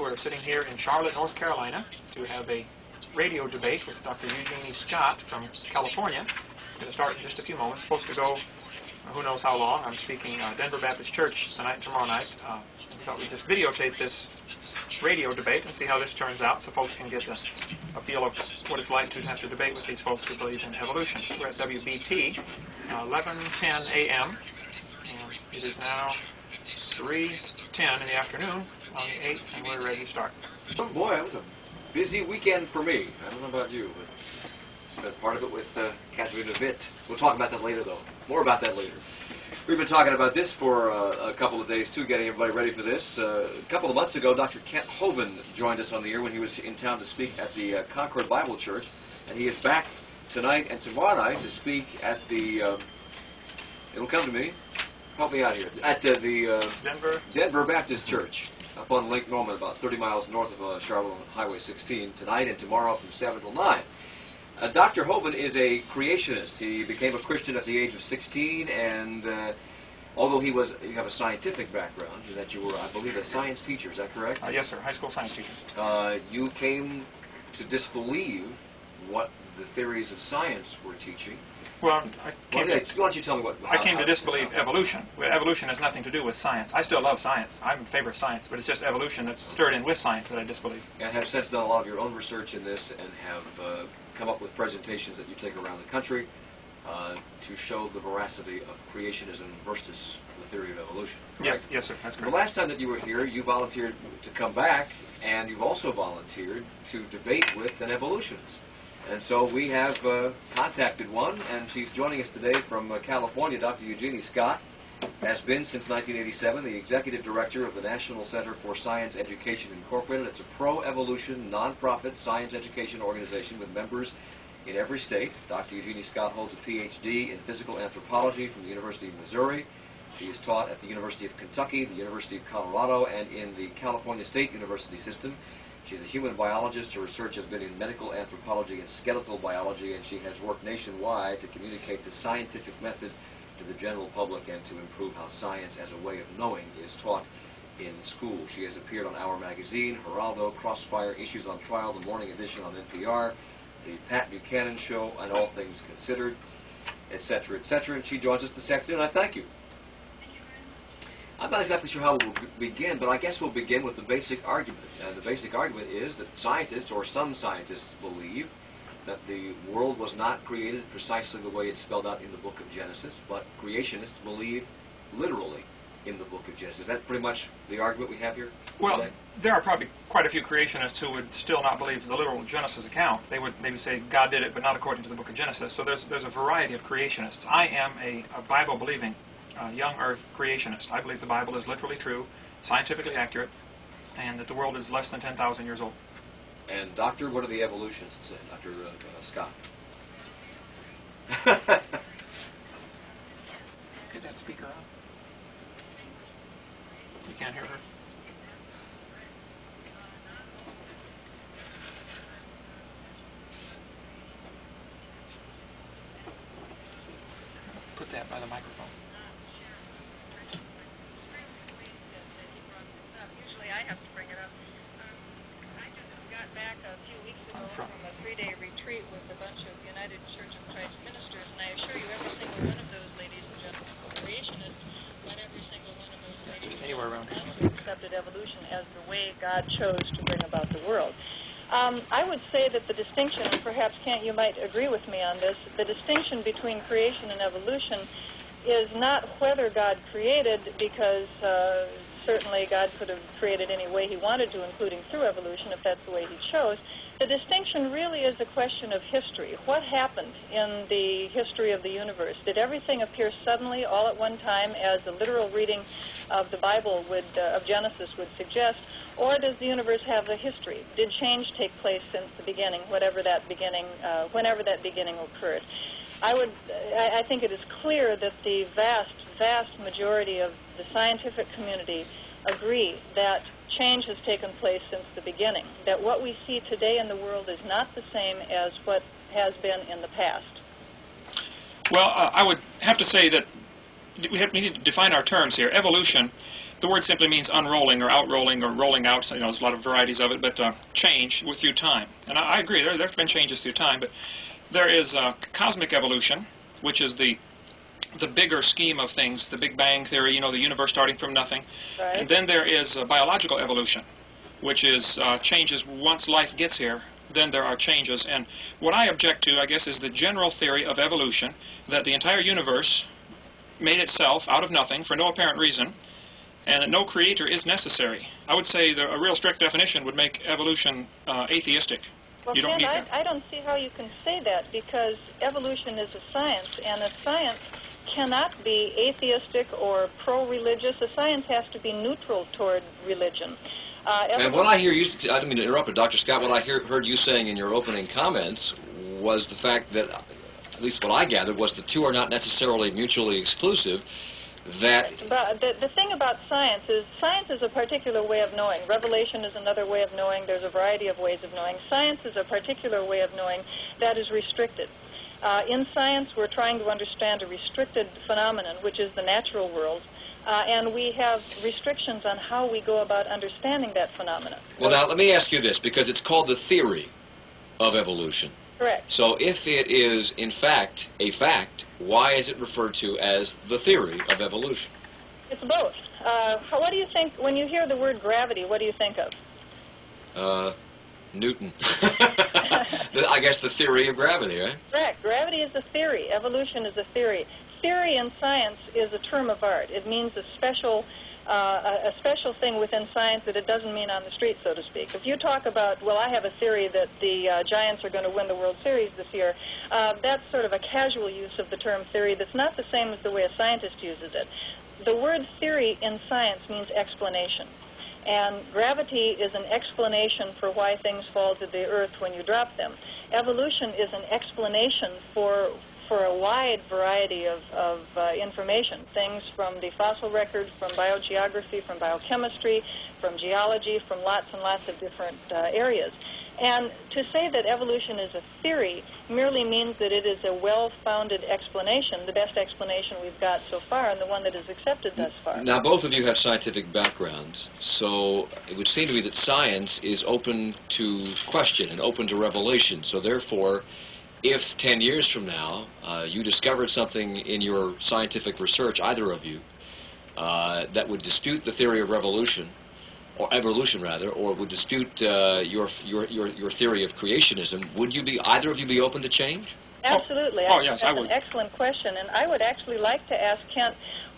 We're sitting here in Charlotte, North Carolina, to have a radio debate with Dr. Genie Scott from California. We're going to start in just a few moments. Supposed to go who knows how long. I'm speaking Denver Baptist Church tonight and tomorrow night. We thought we'd just videotape this radio debate and see how this turns out so folks can get a feel of what it's like to have to debate with these folks who believe in evolution. We're at WBT, 11:10 a.m. and it is now 3:10 in the afternoon on the 8th, and we're ready to start. Oh boy, it was a busy weekend for me. I don't know about you, but spent part of it with Catherine Hovind. We'll talk about that later, though. More about that later. We've been talking about this for a couple of days, too, getting everybody ready for this. A couple of months ago, Dr. Hovind joined us on the air when he was in town to speak at the Concord Bible Church, and he is back tonight and tomorrow night to speak at the, it'll come to me, help me out here, at the Denver Baptist Church up on Lake Norman, about 30 miles north of Charlotte on Highway 16, tonight and tomorrow from 7 till 9. Dr. Hovind is a creationist. He became a Christian at the age of 16, and although you have a scientific background, that you were, I believe, a science teacher, is that correct? Yes, sir, high school science teacher. You came to disbelieve what the theories of science were teaching. Well, why don't you tell me what... I came to disbelieve evolution. Evolution has nothing to do with science. I still love science. I'm in favor of science, but it's just evolution that's stirred in with science that I disbelieve. And have since done a lot of your own research in this and have come up with presentations that you take around the country to show the veracity of creationism versus the theory of evolution. Correct? Yes, sir, that's correct. The last time that you were here, you volunteered to come back, and you've also volunteered to debate with an evolutionist. And so we have contacted one, and she's joining us today from California. Dr. Genie Scott has been since 1987 the executive director of the National Center for Science Education Incorporated. It's a pro-evolution, non-profit science education organization with members in every state. Dr. Genie Scott holds a Ph.D. in physical anthropology from the University of Missouri. She is taught at the University of Kentucky, the University of Colorado, and in the California State University system. She's a human biologist. Her research has been in medical anthropology and skeletal biology, and she has worked nationwide to communicate the scientific method to the general public and to improve how science as a way of knowing is taught in school. She has appeared on Our Magazine, Geraldo, Crossfire, Issues on Trial, the Morning Edition on NPR, the Pat Buchanan Show, and All Things Considered, etc., etc., and she joins us this afternoon. I thank you. I'm not exactly sure how we'll begin, but I guess we'll begin with the basic argument. The basic argument is that scientists, or some scientists, believe that the world was not created precisely the way it's spelled out in the book of Genesis, but creationists believe literally in the book of Genesis. Is that pretty much the argument we have here? Well, today? There are probably quite a few creationists who would still not believe the literal Genesis account. They would maybe say God did it, but not according to the book of Genesis. So there's a variety of creationists. I am a Bible-believing young earth creationist. I believe the Bible is literally true, scientifically accurate, and that the world is less than 10,000 years old. And Doctor, what do the evolutionists say, Dr. Scott? Get that speaker on. You can't hear her. Put that by the microphone. I have to bring it up. I just got back a few weeks ago from a 3-day retreat with a bunch of United Church of Christ ministers, and I assure you every single one of those ladies and gentlemen were creationists, but every single one of those ladies Anywhere around here. also accepted evolution as the way God chose to bring about the world. I would say that the distinction, and perhaps Kent, you might agree with me on this, the distinction between creation and evolution is not whether God created, because certainly God could have created any way he wanted to, including through evolution, if that's the way he chose. The distinction really is a question of history. What happened in the history of the universe? Did everything appear suddenly, all at one time, as the literal reading of the Bible of Genesis would suggest, or does the universe have a history? Did change take place since the beginning, whenever that beginning occurred? I think it is clear that the vast majority of the scientific community agree that change has taken place since the beginning, that what we see today in the world is not the same as what has been in the past. Well, I would have to say that we need to define our terms here. Evolution the word simply means unrolling or outrolling or rolling out. So, you know, there's a lot of varieties of it, but change through time. And I agree, there's been changes through time, but there is cosmic evolution, which is the bigger scheme of things, the Big Bang Theory, you know, the universe starting from nothing. Right. And then there is biological evolution, which is changes once life gets here. Then there are changes. And what I object to, I guess, is the general theory of evolution, that the entire universe made itself out of nothing for no apparent reason, and that no creator is necessary. I would say that a real strict definition would make evolution atheistic. Well, You don't need Ken, that. I don't see how you can say that, because evolution is a science, and a science cannot be atheistic or pro-religious. A science has to be neutral toward religion. And what I hear you, I don't mean to interrupt, but Dr. Scott, what I heard you saying in your opening comments was the fact that, at least what I gathered, was the two are not necessarily mutually exclusive, that... But the thing about science is a particular way of knowing. Revelation is another way of knowing. There's a variety of ways of knowing. Science is a particular way of knowing that is restricted. In science, we're trying to understand a restricted phenomenon, which is the natural world. And we have restrictions on how we go about understanding that phenomenon. Well, now, let me ask you this, because it's called the theory of evolution. Correct. So if it is, in fact, a fact, why is it referred to as the theory of evolution? It's both. What do you think, when you hear the word gravity, what do you think of? Newton. I guess the theory of gravity, right? Correct. Gravity is a theory. Evolution is a theory. Theory in science is a term of art. It means a special thing within science that it doesn't mean on the street, so to speak. If you talk about, well, I have a theory that the Giants are going to win the World Series this year, that's sort of a casual use of the term theory that's not the same as the way a scientist uses it. The word theory in science means explanation. And gravity is an explanation for why things fall to the earth when you drop them. Evolution is an explanation for a wide variety of information, things from the fossil record, from biogeography, from biochemistry, from geology, from lots and lots of different areas. And to say that evolution is a theory merely means that it is a well-founded explanation, the best explanation we've got so far and the one that is accepted thus far. Now, both of you have scientific backgrounds, so it would seem to me that science is open to question and open to revelation. So therefore, if 10 years from now you discovered something in your scientific research, either of you, that would dispute the theory of revolution, or evolution rather, or would dispute your theory of creationism, would either of you be open to change? Absolutely. Yes, I would. That's an excellent question, and I would actually like to ask Kent,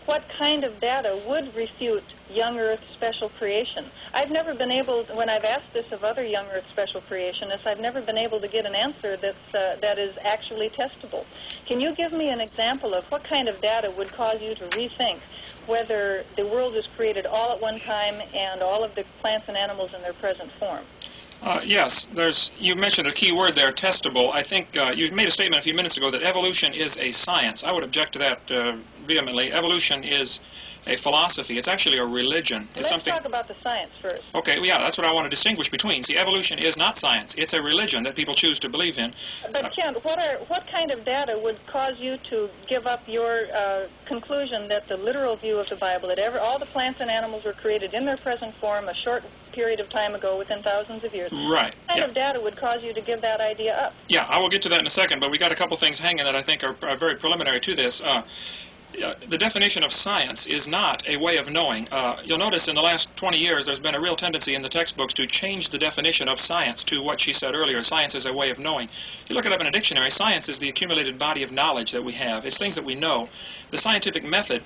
what kind of data would refute young Earth special creation? I've never been able, when I've asked this of other young Earth special creationists, I've never been able to get an answer that is actually testable. Can you give me an example of what kind of data would cause you to rethink whether the world was created all at one time and all of the plants and animals in their present form? Yes, you mentioned a key word there, testable. I think you made a statement a few minutes ago that evolution is a science. I would object to that vehemently. Evolution is a philosophy. It's actually a religion. Let's talk about the science first. Okay, well, yeah, that's what I want to distinguish between. See, evolution is not science. It's a religion that people choose to believe in. But Kent, what kind of data would cause you to give up your conclusion that the literal view of the Bible, that all the plants and animals were created in their present form a short period of time ago, within thousands of years? Right. What kind of data would cause you to give that idea up? Yeah, I will get to that in a second, but we got a couple things hanging that I think are very preliminary to this. The definition of science is not a way of knowing. You'll notice in the last 20 years there's been a real tendency in the textbooks to change the definition of science to what she said earlier. Science is a way of knowing. If you look it up in a dictionary, science is the accumulated body of knowledge that we have. It's things that we know. The scientific method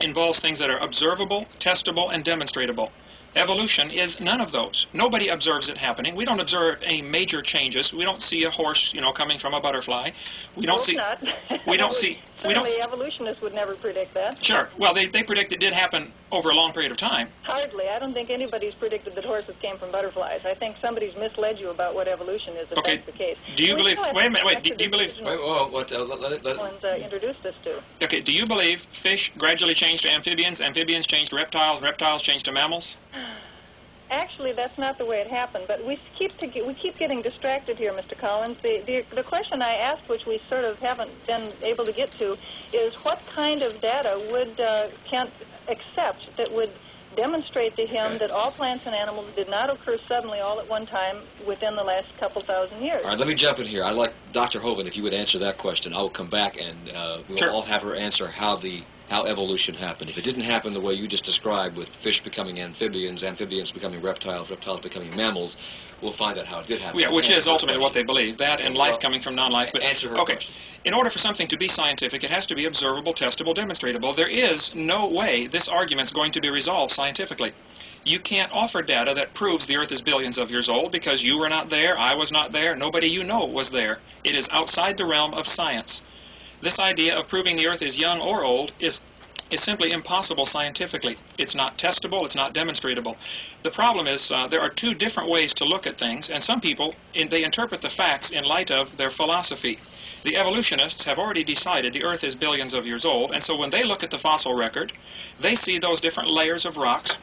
involves things that are observable, testable, and demonstratable. Evolution is none of those. Nobody observes it happening. We don't observe any major changes. We don't see a horse, coming from a butterfly. We don't see. Not. We don't see. Certainly, evolutionists would never predict that. Sure. Well, they predict it did happen over a long period of time. Hardly. I don't think anybody's predicted that horses came from butterflies. I think somebody's misled you about what evolution is, if that's the case. Do you believe? Wait a minute. Wait. Do you believe? Introduced us to. Okay. Do you believe fish gradually changed to amphibians? Amphibians changed to reptiles. Reptiles changed to mammals. Actually, that's not the way it happened, but we keep getting distracted here, Mr. Collins. The question I asked, which we sort of haven't been able to get to, is what kind of data would Kent accept that would demonstrate to him that all plants and animals did not occur suddenly all at one time within the last couple thousand years. All right, let me jump in here. I'd like Dr. Hovind, if you would answer that question. I will come back and we'll Sure. all have her answer how evolution happened. If it didn't happen the way you just described, with fish becoming amphibians, amphibians becoming reptiles, reptiles becoming mammals, we'll find out how it did happen. Yeah, which Answer is that ultimately what question. they believe, that and life coming from non-life. But Answer her okay, question. in order for something to be scientific, it has to be observable, testable, demonstratable. There is no way this argument's going to be resolved scientifically. You can't offer data that proves the Earth is billions of years old because you were not there, I was not there, nobody you know was there. It is outside the realm of science. This idea of proving the Earth is young or old is simply impossible scientifically. It's not testable, it's not demonstratable. The problem is there are two different ways to look at things, and some people, they interpret the facts in light of their philosophy. The evolutionists have already decided the Earth is billions of years old, and so when they look at the fossil record, they see those different layers of rocks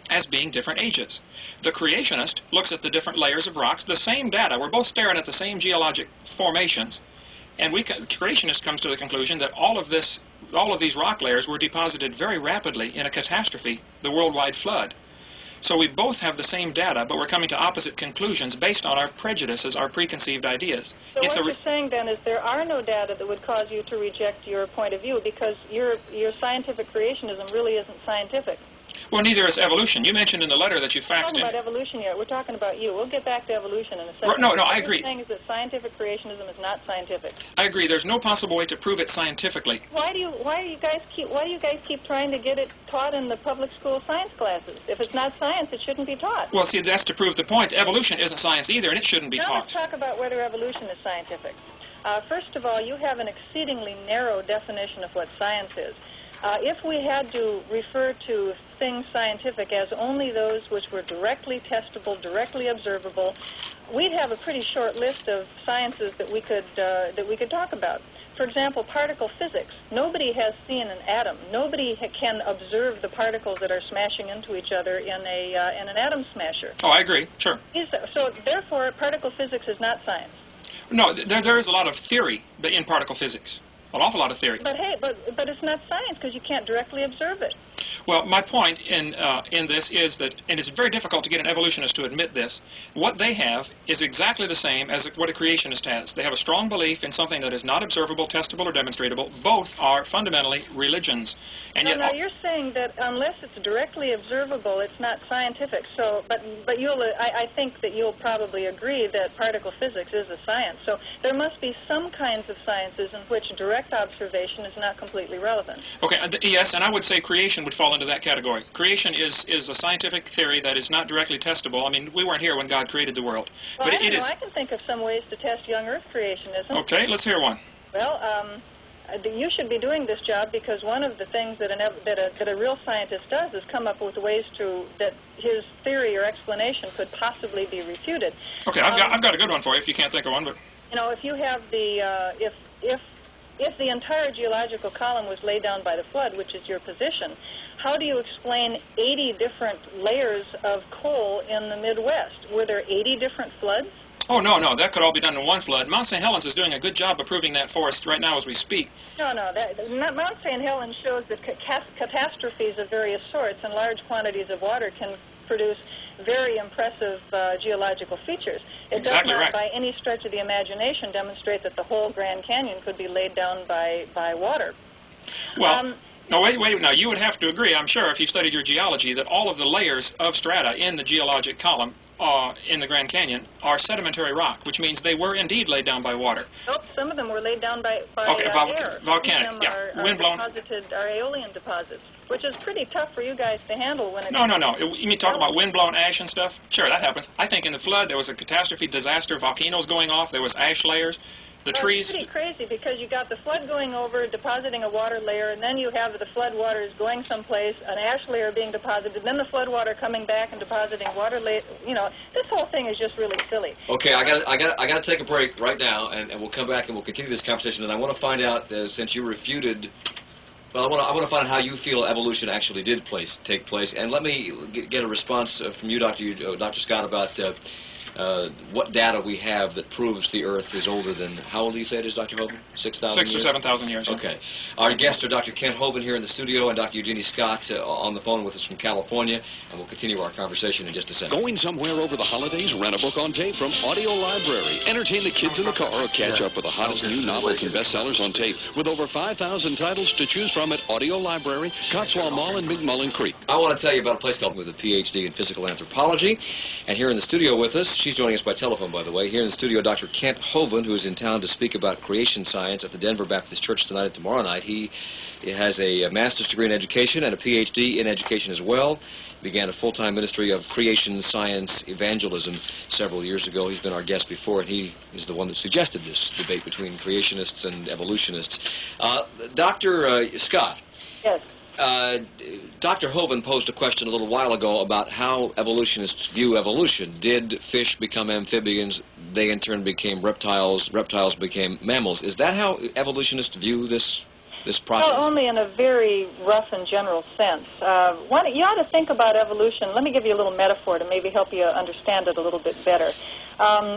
as being different ages. The creationist looks at the different layers of rocks, the same data, we're both staring at the same geologic formations, and the creationist comes to the conclusion that all of these rock layers were deposited very rapidly in a catastrophe, the worldwide flood. So we both have the same data, but we're coming to opposite conclusions based on our prejudices, our preconceived ideas. So what you're saying then is there are no data that would cause you to reject your point of view because your scientific creationism really isn't scientific. Well, neither is evolution. You mentioned in the letter that you faxed in. We're talking about evolution here. We're talking about you. We'll get back to evolution in a second. No, I agree. What you're saying is that scientific creationism is not scientific. I agree. There's no possible way to prove it scientifically. Why do you guys keep trying to get it taught in the public school science classes? If it's not science, it shouldn't be taught. Well, see, that's to prove the point. Evolution isn't science either, and it shouldn't be Now taught. let's talk about whether evolution is scientific. First of all, you have an exceedingly narrow definition of what science is. If we had to refer to things scientific as only those which were directly testable, directly observable, we'd have a pretty short list of sciences that we could talk about. For example, particle physics. Nobody has seen an atom. Nobody can observe the particles that are smashing into each other in an atom smasher. Oh, I agree. Sure. So therefore, particle physics is not science. No, there is a lot of theory in particle physics. An awful lot of theory. But hey, but it's not science because you can't directly observe it. Well, my point in this is that, and it's very difficult to get an evolutionist to admit this, what they have is exactly the same as what a creationist has. They have a strong belief in something that is not observable, testable, or demonstratable. Both are fundamentally religions. And No, you're saying that unless it's directly observable, it's not scientific. So, but I think that you'll probably agree that particle physics is a science. So there must be some kinds of sciences in which direct observation is not completely relevant. Okay, yes, and I would say creation would fall into that category. Creation is a scientific theory that is not directly testable. I mean, we weren't here when God created the world. Well, But I don't know. I can think of some ways to test young Earth creationism. Okay, let's hear one. Well, you should be doing this job because one of the things that a real scientist does is come up with ways that his theory or explanation could possibly be refuted. Okay, I've got a good one for you if you can't think of one. But you know, if you have if the entire geological column was laid down by the flood, which is your position, how do you explain 80 different layers of coal in the Midwest? Were there 80 different floods? Oh, no, that could all be done in one flood. Mount St. Helens is doing a good job of proving that for us right now as we speak. No, Mount St. Helens shows that catastrophes of various sorts and large quantities of water can produce very impressive geological features. It Exactly does not, right. by any stretch of the imagination, demonstrate that the whole Grand Canyon could be laid down by water. Well, no, wait. Now, you would have to agree, I'm sure, if you studied your geology, that all of the layers of strata in the geologic column in the Grand Canyon are sedimentary rock, which means they were indeed laid down by water. Nope, some of them were laid down by air. Volcanic, Some of them yeah. are Wind-blown. are aeolian deposits, which is pretty tough for you guys to handle when it No. You mean talk about wind-blown ash and stuff? Sure, that happens. I think in the flood there was a catastrophe, disaster, volcanoes going off, there was ash layers. The trees... It's pretty crazy because you got the flood going over, depositing a water layer, and then you have the flood waters going someplace, an ash layer being deposited, then the flood water coming back and depositing water layer. You know, this whole thing is just really silly. Okay, I got to take a break right now, and we'll come back and we'll continue this conversation. And I want to find out, since you refuted, well, I want to find out how you feel evolution actually did take place. And let me get a response from you, Dr. Scott, about what data we have that proves the Earth is older than, how old do you say it is, Dr. Hovind? 6,000 years? 6,000 or 7,000 years. Okay. Our guests are Dr. Kent Hovind here in the studio and Dr. Genie Scott on the phone with us from California, and we'll continue our conversation in just a second. Going somewhere over the holidays? Rent a book on tape from Audio Library. Entertain the kids in the car or catch up with the hottest new novels and bestsellers on tape with over 5,000 titles to choose from at Audio Library, Cotswold Mall, and McMullen Creek. I want to tell you about a place called with a PhD in physical anthropology, and here in the studio with us, she's joining us by telephone, by the way, here in the studio, Dr. Kent Hovind, who is in town to speak about creation science at the Denver Baptist Church tonight and tomorrow night. He has a master's degree in education and a PhD in education as well. Began a full-time ministry of creation science evangelism several years ago. He's been our guest before, and he is the one that suggested this debate between creationists and evolutionists. Dr. Scott. Yes. Dr. Hovind posed a question a little while ago about how evolutionists view evolution. Did fish become amphibians? They in turn became reptiles. Reptiles became mammals. Is that how evolutionists view this process? Well, only in a very rough and general sense. You ought to think about evolution. Let me give you a little metaphor to maybe help you understand it a little bit better.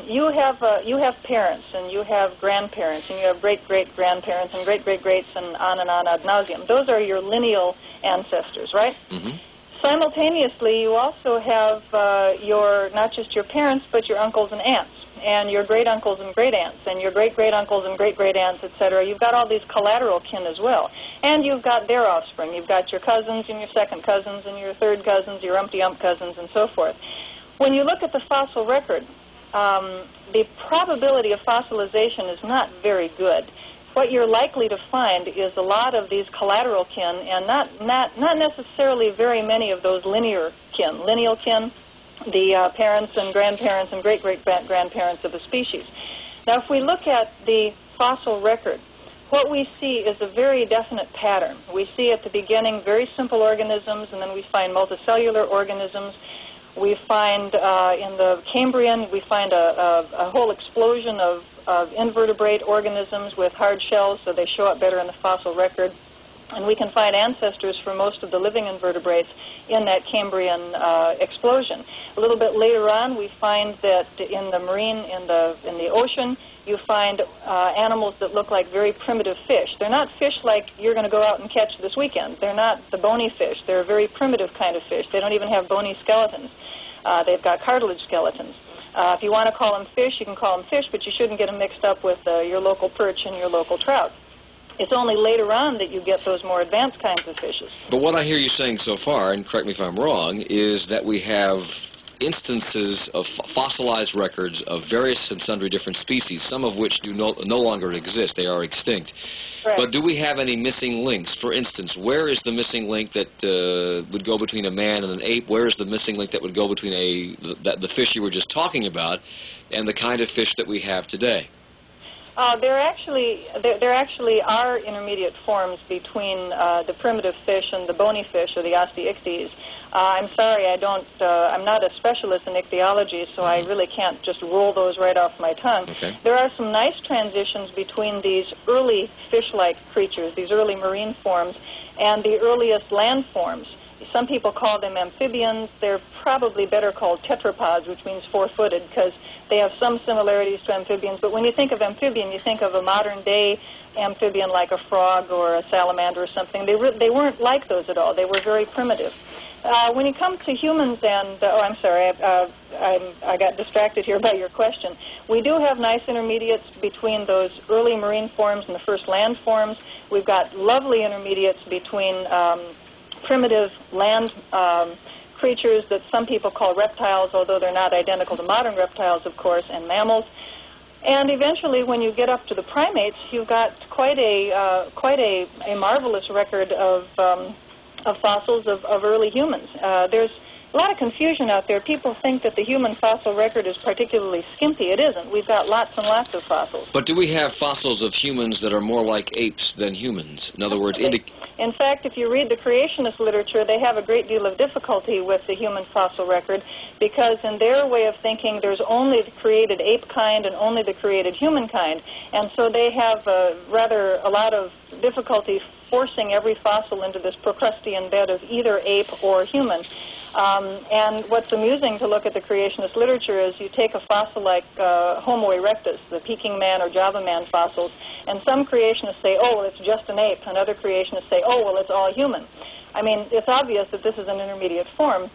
You have parents, and you have grandparents, and you have great-great-grandparents, and great-great-greats, and on ad nauseum. Those are your lineal ancestors, right? Mm-hmm. Simultaneously, you also have not just your parents, but your uncles and aunts, and your great-uncles and great-aunts, and your great-great-uncles and great-great-aunts, etc. You've got all these collateral kin as well. And you've got their offspring. You've got your cousins and your second cousins and your third cousins, your umpty-ump cousins, and so forth. When you look at the fossil record, the probability of fossilization is not very good. What you're likely to find is a lot of these collateral kin, and not necessarily very many of those lineal kin, the parents and grandparents and great-great-grandparents of a species. Now, if we look at the fossil record, what we see is a very definite pattern. We see at the beginning very simple organisms, and then we find multicellular organisms. We find in the Cambrian, we find a whole explosion of invertebrate organisms with hard shells, so they show up better in the fossil record. And we can find ancestors for most of the living invertebrates in that Cambrian explosion. A little bit later on, we find that in the marine, in the ocean, you find animals that look like very primitive fish. They're not fish like you're going to go out and catch this weekend. They're not the bony fish. They're a very primitive kind of fish. They don't even have bony skeletons. They've got cartilage skeletons. If you want to call them fish, you can call them fish, but you shouldn't get them mixed up with your local perch and your local trout. It's only later on that you get those more advanced kinds of fishes. But what I hear you saying so far, and correct me if I'm wrong, is that we have instances of fossilized records of various and sundry different species, some of which do no longer exist. They are extinct. Correct. But do we have any missing links? For instance, where is the missing link that would go between a man and an ape? Where is the missing link that would go between the fish you were just talking about and the kind of fish that we have today? There actually are intermediate forms between the primitive fish and the bony fish, or the osteichthyes. I'm sorry, I'm not a specialist in ichthyology, so I really can't just roll those right off my tongue. Okay. There are some nice transitions between these early fish-like creatures, these early marine forms, and the earliest land forms. Some people call them amphibians. They're probably better called tetrapods, which means four-footed, because they have some similarities to amphibians. But when you think of amphibian, you think of a modern-day amphibian like a frog or a salamander or something. They weren't like those at all. They were very primitive. When you come to humans and... I'm sorry, I got distracted here by your question. We do have nice intermediates between those early marine forms and the first land forms. We've got lovely intermediates between primitive land creatures that some people call reptiles, although they're not identical to modern reptiles, of course, and mammals. And eventually, when you get up to the primates, you've got quite a marvelous record of fossils of early humans. There's a lot of confusion out there. People think that the human fossil record is particularly skimpy. It isn't. We've got lots and lots of fossils. But do we have fossils of humans that are more like apes than humans? In other words, in fact, if you read the creationist literature, they have a great deal of difficulty with the human fossil record because in their way of thinking, there's only the created ape kind and only the created human kind. And so they have a lot of difficulty forcing every fossil into this Procrustean bed of either ape or human. And what's amusing to look at the creationist literature is you take a fossil like Homo erectus, the Peking man or Java man fossils, and some creationists say, oh, well, it's just an ape, and other creationists say, oh, well, it's all human. I mean, it's obvious that this is an intermediate form,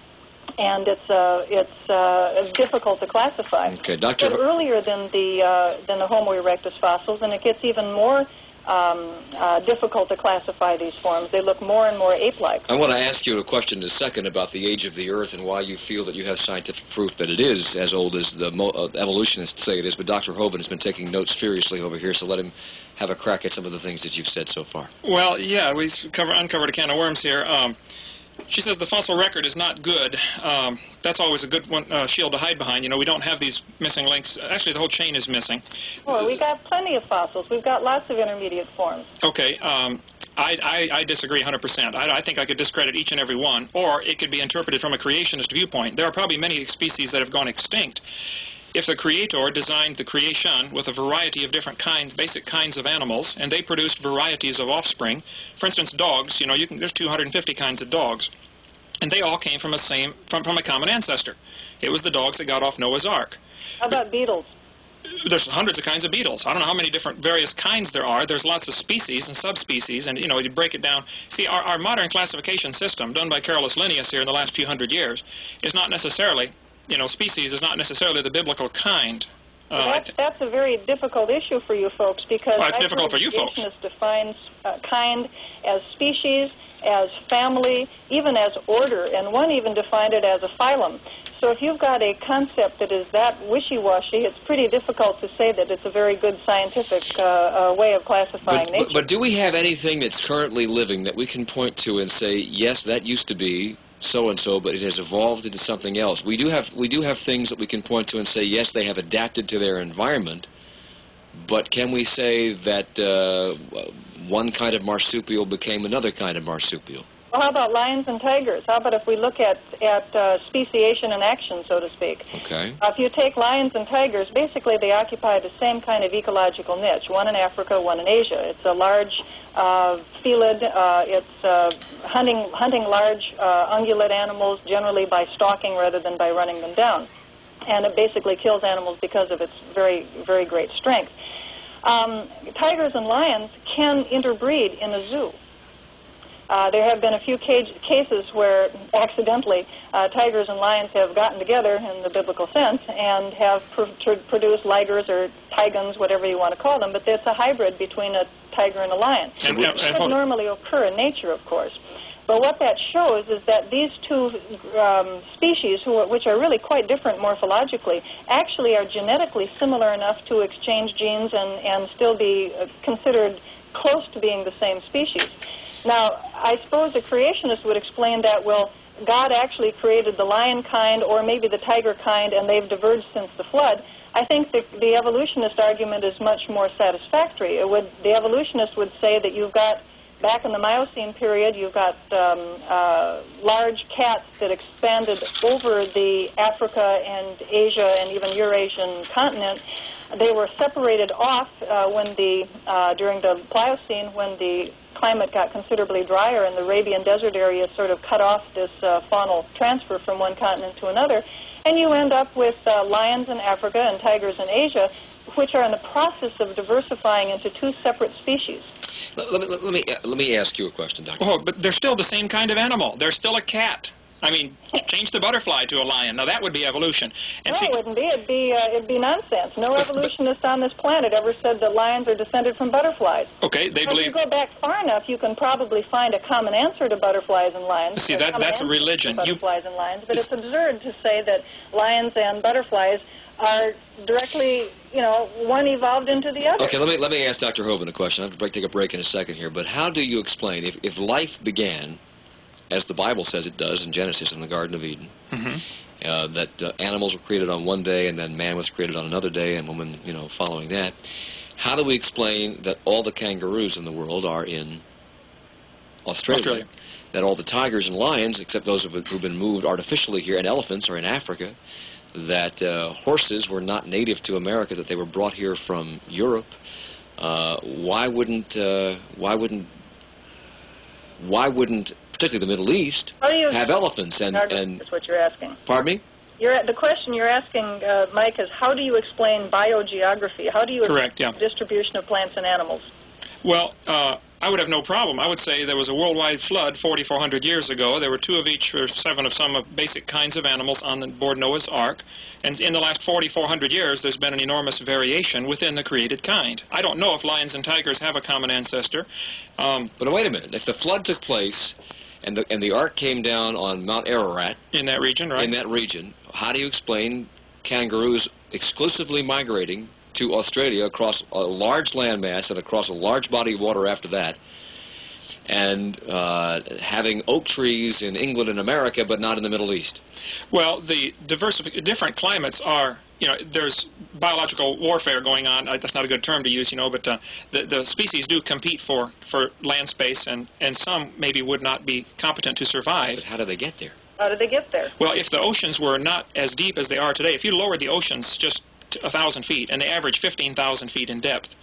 and it's difficult to classify. Okay, Dr. But earlier than the Homo erectus fossils, and it gets even more difficult to classify these forms. They look more and more ape-like. I want to ask you a question in a second about the age of the Earth and why you feel that you have scientific proof that it is as old as the evolutionists say it is, but Dr. Hovind has been taking notes furiously over here, so let him have a crack at some of the things that you've said so far. Well, yeah, we've uncovered a can of worms here. She says the fossil record is not good. That's always a good one, shield to hide behind. You know, we don't have these missing links. Actually, the whole chain is missing. Well, we got plenty of fossils. We've got lots of intermediate forms. Okay. I disagree 100%. I think I could discredit each and every one, or it could be interpreted from a creationist viewpoint. There are probably many species that have gone extinct. If the Creator designed the creation with a variety of different kinds, basic kinds of animals, and they produced varieties of offspring, for instance, dogs, you know, there's 250 kinds of dogs, and they all came from a common ancestor. It was the dogs that got off Noah's Ark. How about beetles? There's hundreds of kinds of beetles. I don't know how many different various kinds there are. There's lots of species and subspecies, and, you know, you break it down. See, our modern classification system, done by Carolus Linnaeus here in the last few hundred years, is not necessarily... You know, species is not necessarily the biblical kind. That's a very difficult issue for you folks because it's difficult for you folks. Creationist defines kind as species, as family, even as order, and one even defined it as a phylum. So if you've got a concept that is that wishy-washy, it's pretty difficult to say that it's a very good scientific way of classifying nature. But do we have anything that's currently living that we can point to and say, yes, that used to be so-and-so, but it has evolved into something else? We do have things that we can point to and say, yes, they have adapted to their environment, but can we say that one kind of marsupial became another kind of marsupial? Well, how about lions and tigers? How about if we look at speciation in action, so to speak? Okay. If you take lions and tigers, basically they occupy the same kind of ecological niche, one in Africa, one in Asia. It's a large felid. It's hunting large ungulate animals, generally by stalking rather than by running them down. And it basically kills animals because of its very, very great strength. Tigers and lions can interbreed in a zoo. There have been a few cases where, accidentally, tigers and lions have gotten together in the biblical sense and have produced ligers or tigons, whatever you want to call them, but it's a hybrid between a tiger and a lion. It doesn't normally occur in nature, of course. But what that shows is that these two species, which are really quite different morphologically, actually are genetically similar enough to exchange genes and still be considered close to being the same species. Now, I suppose a creationist would explain that, well, God actually created the lion kind or maybe the tiger kind, and they've diverged since the flood. I think the evolutionist argument is much more satisfactory. The evolutionist would say that you've got, back in the Miocene period, you've got large cats that expanded over the Africa and Asia and even Eurasian continent. They were separated off during the Pliocene, when the climate got considerably drier and the Arabian desert area sort of cut off this faunal transfer from one continent to another, and you end up with lions in Africa and tigers in Asia, which are in the process of diversifying into two separate species. Let me ask you a question, Doctor. Oh, but they're still the same kind of animal. They're still a cat. I mean, change the butterfly to a lion. Now, that would be evolution. And no, it wouldn't be. It'd be nonsense. No evolutionist on this planet ever said that lions are descended from butterflies. Okay, they believe... If you go back far enough, you can probably find a common answer to butterflies and lions. See, that's a religion. Butterflies and lions, but it's absurd to say that lions and butterflies are directly, one evolved into the other. Okay, let me ask Dr. Hovind a question. I have to take a break in a second here, but how do you explain, if life began, as the Bible says it does in Genesis in the Garden of Eden, that animals were created on one day and then man was created on another day and woman, following that, how do we explain that all the kangaroos in the world are in Australia? That all the tigers and lions, except those who've been moved artificially here, and elephants are in Africa, that horses were not native to America, that they were brought here from Europe? Why wouldn't particularly the Middle East, have elephants and that's what you're asking. Pardon me? The question you're asking, Mike, is how do you explain biogeography? How do you explain the distribution of plants and animals? Well, I would have no problem. I would say there was a worldwide flood 4,400 years ago. There were 2 of each or 7 of some of basic kinds of animals on board Noah's Ark. And in the last 4,400 years, there's been an enormous variation within the created kind. I don't know if lions and tigers have a common ancestor. But wait a minute. If the flood took place and the Ark came down on Mount Ararat... In that region, right? In that region, how do you explain kangaroos exclusively migrating to Australia across a large landmass and across a large body of water after that, and having oak trees in England and America, but not in the Middle East? Well, the different climates are, there's biological warfare going on. That's not a good term to use, but the species do compete for land space, and some maybe would not be competent to survive. But how do they get there? How did they get there? Well, if the oceans were not as deep as they are today, if you lowered the oceans just 1,000 feet, and they average 15,000 feet in depth.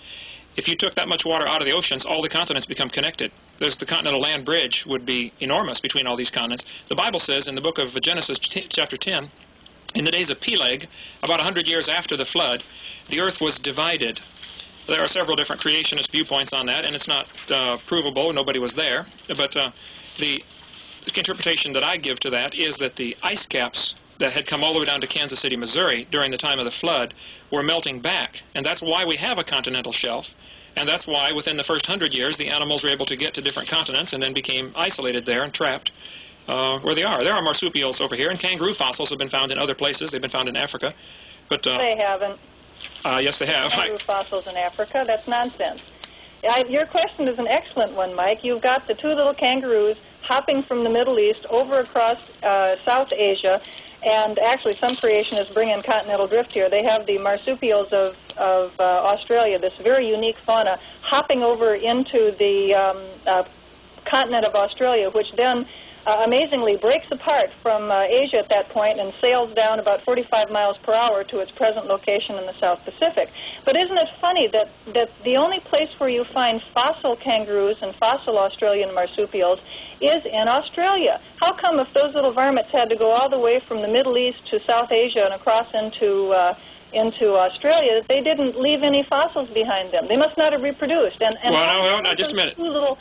If you took that much water out of the oceans, all the continents become connected. The continental land bridge would be enormous between all these continents. The Bible says in the book of Genesis chapter 10, in the days of Peleg, about 100 years after the flood, the earth was divided. There are several different creationist viewpoints on that, and it's not provable. Nobody was there. But the interpretation that I give to that is that the ice caps that had come all the way down to Kansas City, Missouri during the time of the flood were melting back. And that's why we have a continental shelf. And that's why within the first 100 years the animals were able to get to different continents and then became isolated there and trapped where they are. There are marsupials over here, and kangaroo fossils have been found in other places. They've been found in Africa. But they haven't. Yes, they have. Kangaroo fossils in Africa? That's nonsense. Your question is an excellent one, Mike. You've got the 2 little kangaroos hopping from the Middle East over across South Asia. And actually, some creationists bring in continental drift here. They have the marsupials of Australia, this very unique fauna, hopping over into the continent of Australia, which then amazingly breaks apart from Asia at that point and sails down about 45 miles per hour to its present location in the South Pacific. But isn't it funny that the only place where you find fossil kangaroos and fossil Australian marsupials is in Australia? How come if those little varmints had to go all the way from the Middle East to South Asia and across into Australia, that they didn't leave any fossils behind them? They must not have reproduced. And well, no, just a minute. 2 little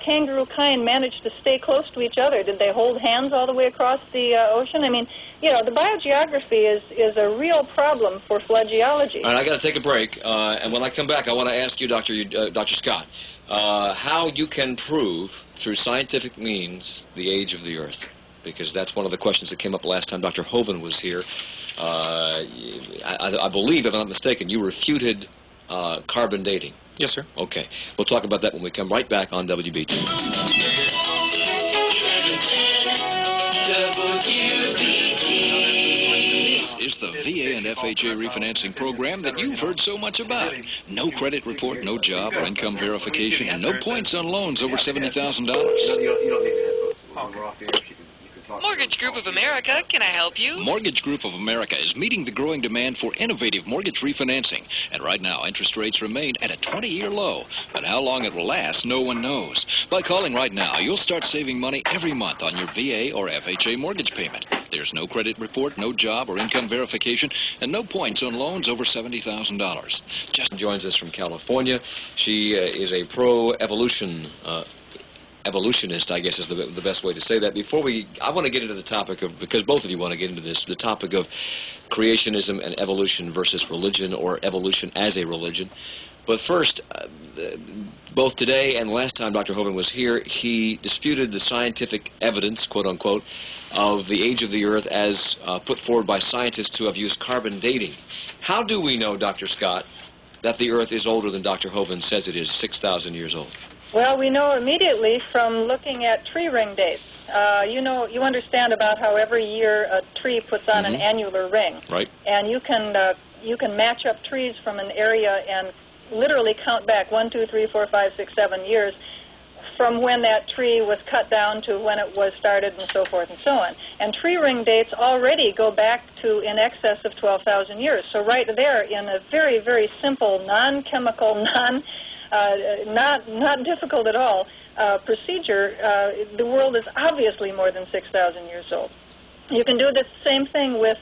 kangaroo kind managed to stay close to each other? Did they hold hands all the way across the ocean? I mean, the biogeography is a real problem for flood geology. All right, I got to take a break, and when I come back, I want to ask you, Dr. Scott, how you can prove through scientific means the age of the Earth, because that's one of the questions that came up last time Dr. Hovind was here. I believe, if I'm not mistaken, you refuted carbon dating. Yes, sir. Okay. We'll talk about that when we come right back on WBT. This is the VA and FHA refinancing program that you've heard so much about. No credit report, no job or income verification, and no points on loans over $70,000. You don't need the headphones. We're off the air. Mortgage Group of America, can I help you? Mortgage Group of America is meeting the growing demand for innovative mortgage refinancing. And right now, interest rates remain at a 20-year low. But how long it will last, no one knows. By calling right now, you'll start saving money every month on your VA or FHA mortgage payment. There's no credit report, no job or income verification, and no points on loans over $70,000. Just joins us from California. She is a pro-evolution evolutionist, I guess is the best way to say that. I want to get into the topic of, because both of you want to get into this, the topic of creationism and evolution versus religion, or evolution as a religion. But first, both today and last time Dr. Hovind was here, he disputed the scientific evidence, quote unquote, of the age of the Earth as put forward by scientists who have used carbon dating. How do we know, Dr. Scott, that the Earth is older than Dr. Hovind says it is, 6,000 years old? Well, we know immediately from looking at tree ring dates. You understand about how every year a tree puts on an annular ring. Right. And you can match up trees from an area and literally count back 1, 2, 3, 4, 5, 6, 7 years from when that tree was cut down to when it was started, and so forth and so on. And tree ring dates already go back to in excess of 12,000 years. So right there, in a very, very simple, non-chemical, not difficult at all procedure, the world is obviously more than 6,000 years old. You can do the same thing with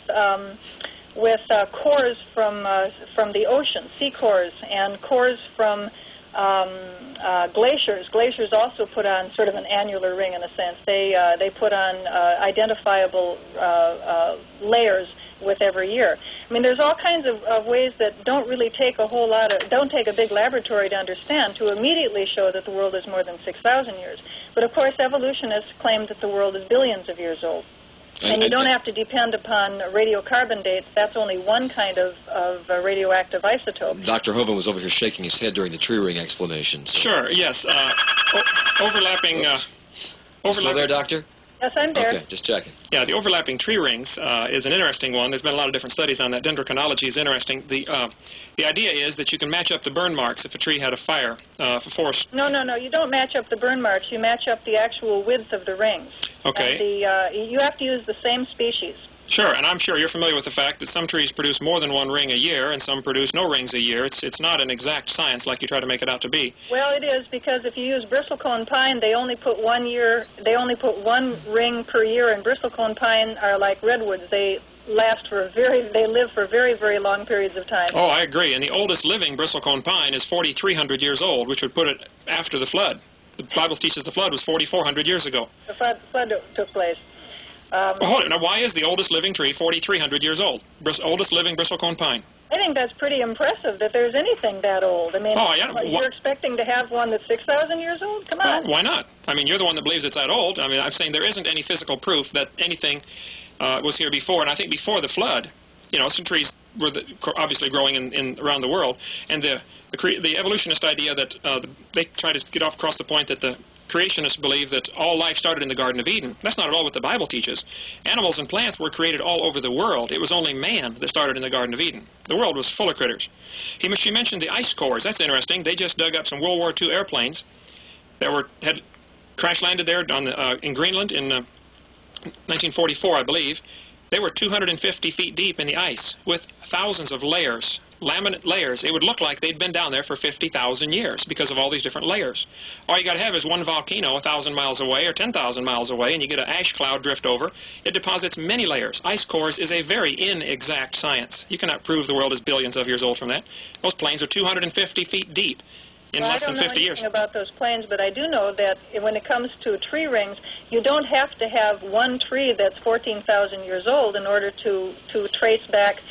cores from the ocean, sea cores, and cores from glaciers. Glaciers also put on sort of an annular ring in a sense. They put on identifiable layers with every year. I mean, there's all kinds of ways that don't really take don't take a big laboratory to understand to immediately show that the world is more than 6,000 years. But of course, evolutionists claim that the world is billions of years old. And you don't have to depend upon radiocarbon dates. That's only one kind of radioactive isotope. Dr. Hovind was over here shaking his head during the tree ring explanation. So. Sure, yes. Overlapping... Still there, Doctor? Yes, I'm there. Okay, just checking. Yeah, the overlapping tree rings is an interesting one. There's been a lot of different studies on that. Dendrochronology is interesting. The idea is that you can match up the burn marks if a tree had a fire for forest. No. You don't match up the burn marks. You match up the actual width of the rings. Okay. And you have to use the same species. Sure, and I'm sure you're familiar with the fact that some trees produce more than one ring a year and some produce no rings a year. It's not an exact science like you try to make it out to be. Well, it is, because if you use bristlecone pine, they only put one ring per year, and bristlecone pine are like redwoods. They live for very, very long periods of time. Oh, I agree. And the oldest living bristlecone pine is 4,300 years old, which would put it after the flood. The Bible teaches the flood was 4,400 years ago. The flood took place. Well, hold it. Now, why is the oldest living tree 4,300 years old? Oldest living bristlecone pine. I think that's pretty impressive that there's anything that old. I mean, you're expecting to have one that's 6,000 years old? Come on. Well, why not? I mean, you're the one that believes it's that old. I mean, I'm saying there isn't any physical proof that anything was here before. And I think before the flood, some trees were obviously growing around the world. And the evolutionist idea that they try to get across the point that the creationists believe that all life started in the Garden of Eden. That's not at all what the Bible teaches. Animals and plants were created all over the world. It was only man that started in the Garden of Eden. The world was full of critters. She mentioned the ice cores. That's interesting. They just dug up some World War II airplanes that had crash landed there in Greenland in 1944, I believe. They were 250 feet deep in the ice with thousands of layers, laminate layers. It would look like they'd been down there for 50,000 years because of all these different layers. All you got to have is one volcano 1,000 miles away or 10,000 miles away, and you get an ash cloud drift over. It deposits many layers. Ice cores is a very inexact science. You cannot prove the world is billions of years old from that. Those planes are 250 feet deep in less than 50 years. I don't know anything about those planes, but I do know that when it comes to tree rings, you don't have to have one tree that's 14,000 years old in order to trace back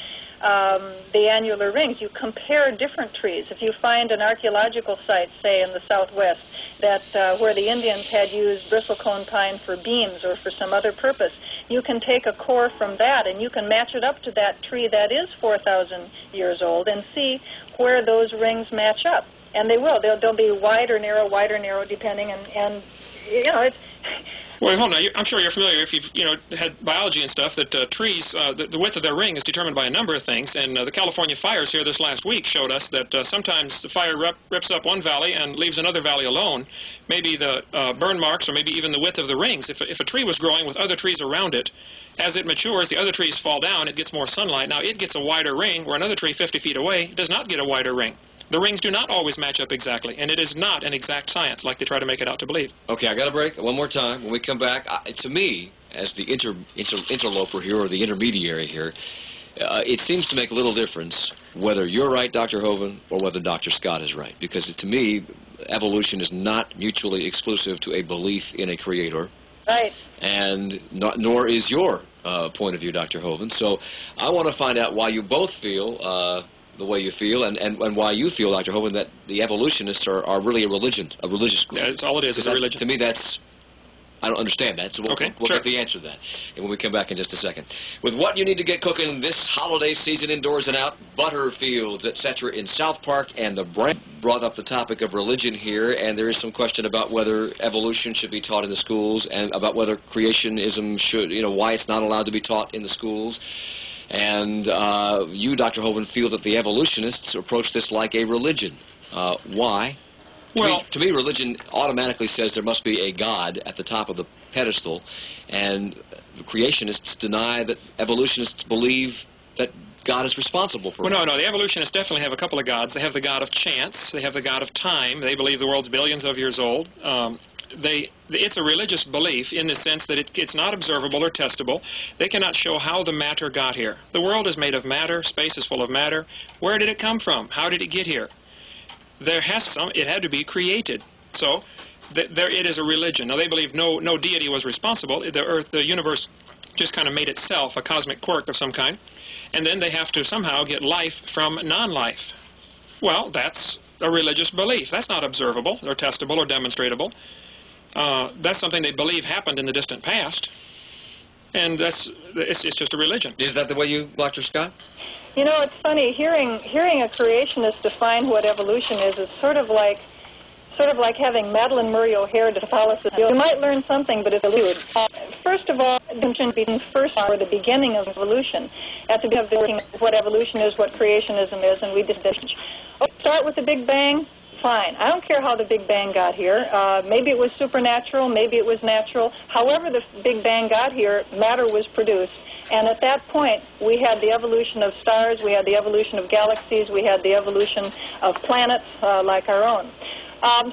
the annular rings. You compare different trees. If you find an archaeological site, say in the Southwest, that where the Indians had used bristlecone pine for beams or for some other purpose, you can take a core from that and you can match it up to that tree that is 4,000 years old and see where those rings match up. And they will. They'll be wide or narrow, depending, and it's... Well, hold on. I'm sure you're familiar, if you've had biology and stuff, that trees, the width of their ring is determined by a number of things. And the California fires here this last week showed us that sometimes the fire rips up one valley and leaves another valley alone. Maybe the burn marks or maybe even the width of the rings. If a tree was growing with other trees around it, as it matures, the other trees fall down, it gets more sunlight. Now, it gets a wider ring, where another tree 50 feet away does not get a wider ring. The rings do not always match up exactly, and it is not an exact science like they try to make it out to believe. Okay, I got a break. One more time. When we come back, to me, as the interloper here or the intermediary here, it seems to make a little difference whether you're right, Dr. Hovind, or whether Dr. Scott is right. Because to me, evolution is not mutually exclusive to a belief in a creator. Right. And nor is your point of view, Dr. Hovind. So I want to find out why you both feel the way you feel, and why you feel, Dr. Hovind, that the evolutionists are really a religious group. That's all it is. It's a religion. To me, I don't understand that, so we'll get the answer to that. And when we come back in just a second. With what you need to get cooking this holiday season indoors and out, Butterfields, etc. in South Park, and the brand brought up the topic of religion here, and there is some question about whether evolution should be taught in the schools, and about whether creationism should, why it's not allowed to be taught in the schools. And you, Dr. Hovind, feel that the evolutionists approach this like a religion. Why? To me, religion automatically says there must be a God at the top of the pedestal, and creationists deny that evolutionists believe that God is responsible for it. Well, no, the evolutionists definitely have a couple of gods. They have the god of chance. They have the god of time. They believe the world's billions of years old. It's a religious belief in the sense that it's not observable or testable. They cannot show how the matter got here. The world is made of matter. Space is full of matter. Where did it come from? How did it get here? It had to be created. So it is a religion. Now, they believe no deity was responsible. The universe just kind of made itself a cosmic quirk of some kind. And then they have to somehow get life from non-life. Well, that's a religious belief. That's not observable or testable or demonstratable. That's something they believe happened in the distant past. And it's just a religion. Is that the way you, Dr. Scott? You know, it's funny, hearing a creationist define what evolution is sort of like having Madeleine Murray O'Hair to Catholicism. You might learn something, but it's elusive. First of all, being first or the beginning of evolution. At the beginning of what evolution is, what creationism is, and we distinguish. Start with the Big Bang. Fine. I don't care how the Big Bang got here. Maybe it was supernatural, maybe it was natural. However the Big Bang got here, matter was produced. And at that point, we had the evolution of stars, we had the evolution of galaxies, we had the evolution of planets like our own.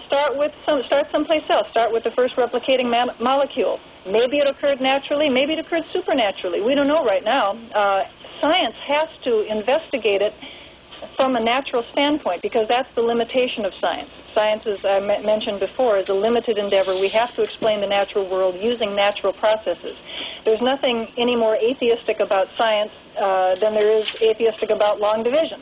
Start someplace else. Start with the first replicating molecule. Maybe it occurred naturally, maybe it occurred supernaturally. We don't know right now. Science has to investigate it from a natural standpoint, because that's the limitation of science. Science, as I mentioned before, is a limited endeavor. We have to explain the natural world using natural processes. There's nothing any more atheistic about science than there is atheistic about long division.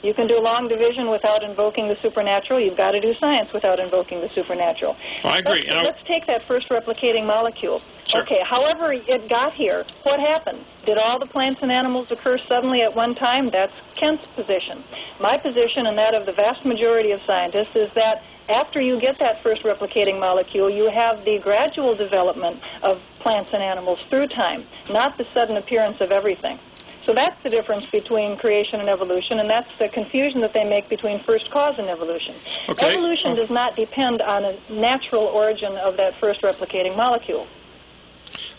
You can do long division without invoking the supernatural. You've got to do science without invoking the supernatural. Well, I agree. Let's take that first replicating molecule. Sure. Okay, however it got here, what happened? Did all the plants and animals occur suddenly at one time? That's Kent's position. My position, and that of the vast majority of scientists, is that after you get that first replicating molecule, you have the gradual development of plants and animals through time, not the sudden appearance of everything. So that's the difference between creation and evolution, and that's the confusion that they make between first cause and evolution. Okay. Evolution does not depend on a natural origin of that first replicating molecule.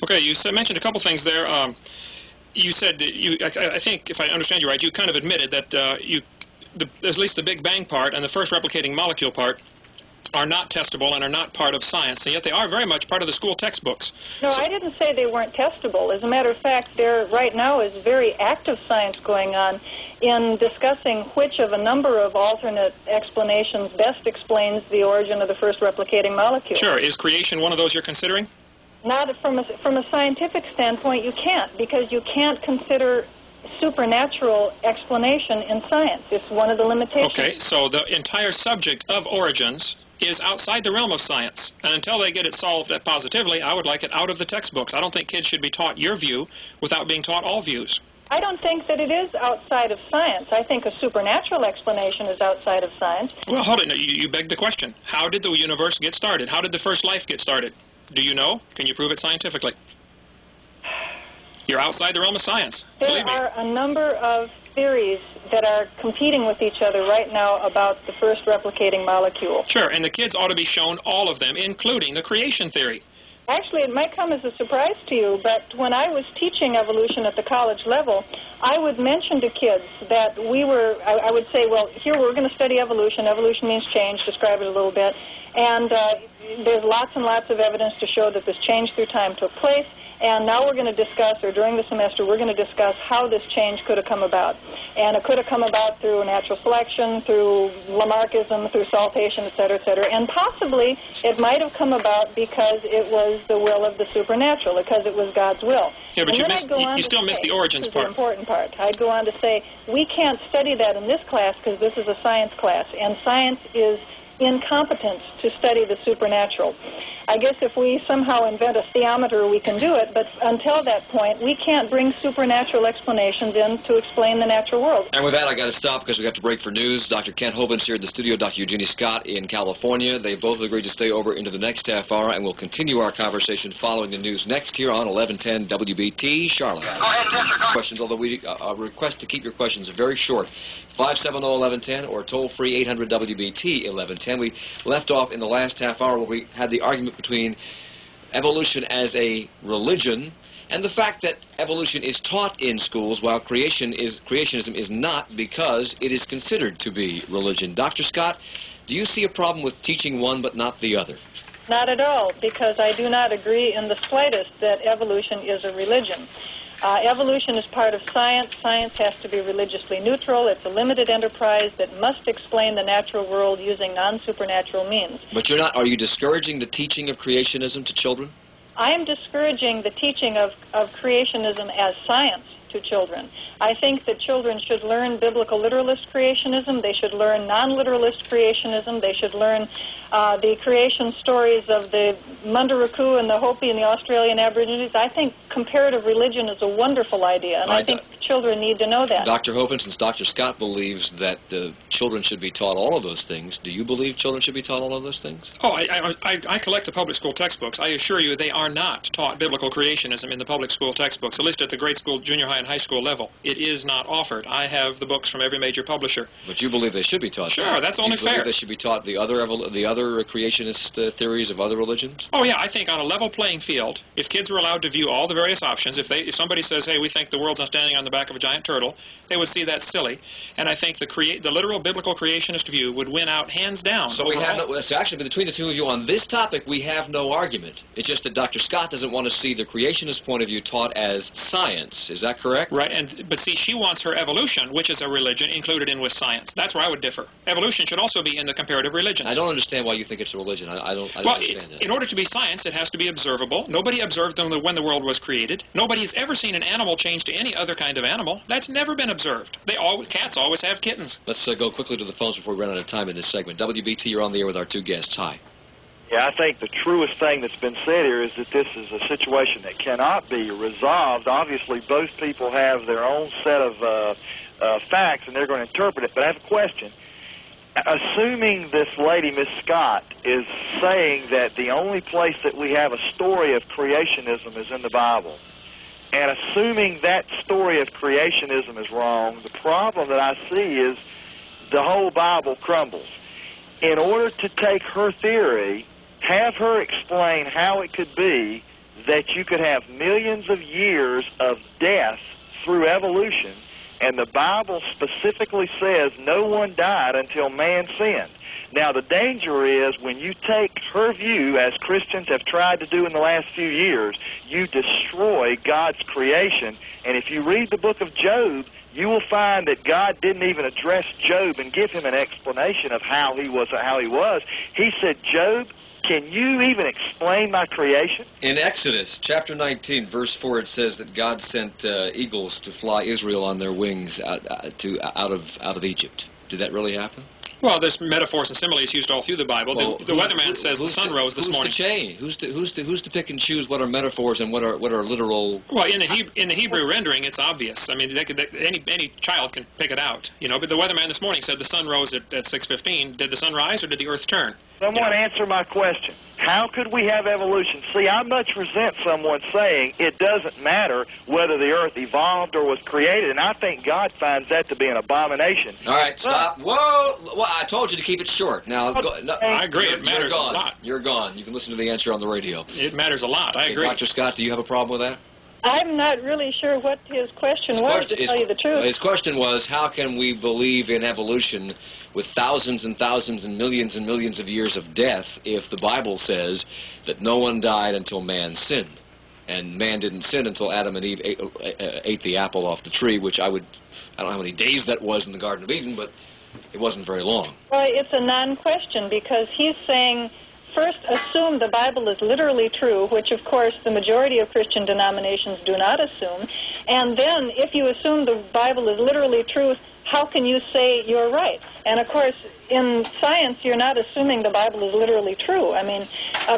Okay, you mentioned a couple things there. You said, I think, if I understand you right, you kind of admitted that at least the Big Bang part and the first replicating molecule part are not testable and are not part of science, and yet they are very much part of the school textbooks. No, I didn't say they weren't testable. As a matter of fact, there right now is very active science going on in discussing which of a number of alternate explanations best explains the origin of the first replicating molecule. Sure. Is creation one of those you're considering? Not from a scientific standpoint, you can't, because you can't consider supernatural explanation in science. It's one of the limitations. Okay, so the entire subject of origins is outside the realm of science. And until they get it solved positively, I would like it out of the textbooks. I don't think kids should be taught your view without being taught all views. I don't think that it is outside of science. I think a supernatural explanation is outside of science. Well, hold it. You begged the question. How did the universe get started? How did the first life get started? Do you know? Can you prove it scientifically? You're outside the realm of science. There are a number of theories that are competing with each other right now about the first replicating molecule. Sure, and the kids ought to be shown all of them, including the creation theory. Actually, it might come as a surprise to you, but when I was teaching evolution at the college level, I would mention to kids that I would say, well, here we're going to study evolution. Evolution means change, describe it a little bit. And there's lots and lots of evidence to show that this change through time took place. And now we're going to discuss, or during the semester, we're going to discuss how this change could have come about. And it could have come about through natural selection, through Lamarckism, through saltation, et cetera, et cetera. And possibly it might have come about because it was the will of the supernatural, because it was God's will. Yeah, but you still missed the origins part. This is the important part. I'd go on to say, we can't study that in this class because this is a science class, and science is incompetent to study the supernatural. I guess if we somehow invent a theometer, we can do it, but until that point, we can't bring supernatural explanations in to explain the natural world. And with that, I got to stop because we have to break for news. Dr. Kent Hovind's here in the studio, Dr. Genie Scott in California. They both agreed to stay over into the next half hour, and we'll continue our conversation following the news next here on 1110 WBT. Charlotte. Go ahead, questions, although we request to keep your questions very short. 570-1110 or toll-free 800-WBT-1110. We left off in the last half hour where we had the argument between evolution as a religion and the fact that evolution is taught in schools while creationism is not, because it is considered to be religion. Dr. Scott, do you see a problem with teaching one but not the other? Not at all, because I do not agree in the slightest that evolution is a religion. Evolution is part of science. Science has to be religiously neutral. It's a limited enterprise that must explain the natural world using non-supernatural means. But you're not, are you discouraging the teaching of creationism to children? I am discouraging the teaching of creationism as science to children. I think that children should learn biblical literalist creationism. They should learn non-literalist creationism. They should learn the creation stories of the Munduruku and the Hopi and the Australian Aborigines. I think comparative religion is a wonderful idea, and I think children need to know that. Dr. Hovind, since Dr. Scott believes that children should be taught all of those things, do you believe children should be taught all of those things? Oh, I collect the public school textbooks. I assure you they are not taught biblical creationism in the public school textbooks, at least at the grade school, junior high, and high school level. It is not offered. I have the books from every major publisher. But you believe they should be taught? Sure, that's only fair. You believe they should be taught the other creationist theories of other religions? Oh, yeah, I think on a level playing field, if kids were allowed to view all the various options, if somebody says, hey, we think the world's not standing on the back of a giant turtle, they would see that silly. And I think the literal biblical creationist view would win out hands down. So we have so actually, between the two of you on this topic, we have no argument. It's just that Dr. Scott doesn't want to see the creationist point of view taught as science. Is that correct? Right, but see, she wants her evolution, which is a religion, included in with science. That's where I would differ. Evolution should also be in the comparative religions. I don't understand why you think it's a religion. I don't understand that. In order to be science, it has to be observable. Nobody observed them when the world was created. Nobody's ever seen an animal change to any other kind of animal. That's never been observed. Cats always have kittens. Let's go quickly to the phones before we run out of time in this segment. WBT, you're on the air with our two guests. Hi. Yeah, I think the truest thing that's been said here is that this is a situation that cannot be resolved. Obviously, both people have their own set of facts, and they're going to interpret it. But I have a question. Assuming this lady, Miss Scott, is saying that the only place that we have a story of creationism is in the Bible, and assuming that story of creationism is wrong, the problem that I see is the whole Bible crumbles. In order to take her theory, have her explain how it could be that you could have millions of years of death through evolution, and the Bible specifically says no one died until man sinned. Now, the danger is when you take her view, as Christians have tried to do in the last few years, you destroy God's creation. And if you read the book of Job, you will find that God didn't even address Job and give him an explanation of how he was. He said, Job, can you even explain my creation? In Exodus chapter 19, verse 4, it says that God sent eagles to fly Israel on their wings out of Egypt. Did that really happen? Well, there's metaphors and similes used all through the Bible. Well, the weatherman says the sun rose this morning. Who's to pick and choose what are metaphors and what are literal? Well, in the Hebrew rendering, it's obvious. I mean, any child can pick it out, you know. But the weatherman this morning said the sun rose at 6:15. Did the sun rise or did the earth turn? Someone answer my question. How could we have evolution? See, I much resent someone saying it doesn't matter whether the earth evolved or was created, and I think God finds that to be an abomination. All right, stop. Whoa! Well, I told you to keep it short. Now, I agree. It matters a lot. You're gone. You can listen to the answer on the radio. It matters a lot. I agree. Dr. Scott, do you have a problem with that? I'm not really sure what his question was, to tell you the truth. His question was, how can we believe in evolution with thousands and thousands and millions of years of death if the Bible says that no one died until man sinned? And man didn't sin until Adam and Eve ate the apple off the tree, which I don't know how many days that was in the Garden of Eden, but it wasn't very long. Well, it's a non-question because he's saying, first, assume the Bible is literally true, which, of course, the majority of Christian denominations do not assume. And then, if you assume the Bible is literally true, how can you say you're right? And, of course, in science, you're not assuming the Bible is literally true. I mean,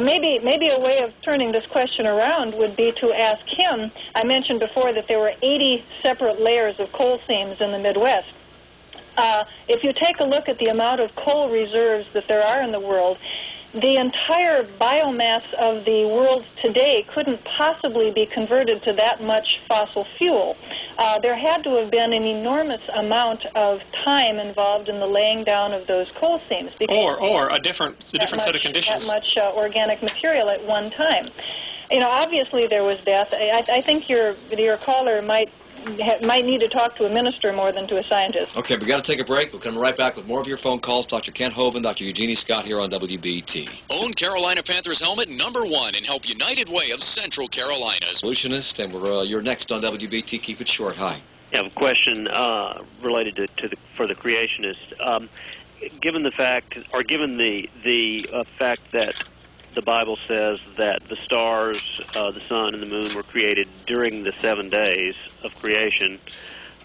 maybe a way of turning this question around would be to ask him. I mentioned before that there were 80 separate layers of coal seams in the Midwest. If you take a look at the amount of coal reserves that there are in the world, the entire biomass of the world today couldn't possibly be converted to that much fossil fuel. There had to have been an enormous amount of time involved in the laying down of those coal seams. Or a different set of conditions. That much organic material at one time. Obviously there was death. I think your caller might need to talk to a minister more than to a scientist. Okay, we've got to take a break. We'll come right back with more of your phone calls. Dr. Kent Hovind, Dr. Genie Scott here on WBT. Own Carolina Panthers helmet #1 and help United Way of Central Carolinas. Solutionist, and you're next on WBT. Keep it short. Hi. I have a question related for the creationist. Given the fact, or given the fact that the Bible says that the stars, the sun, and the moon were created during the 7 days of creation,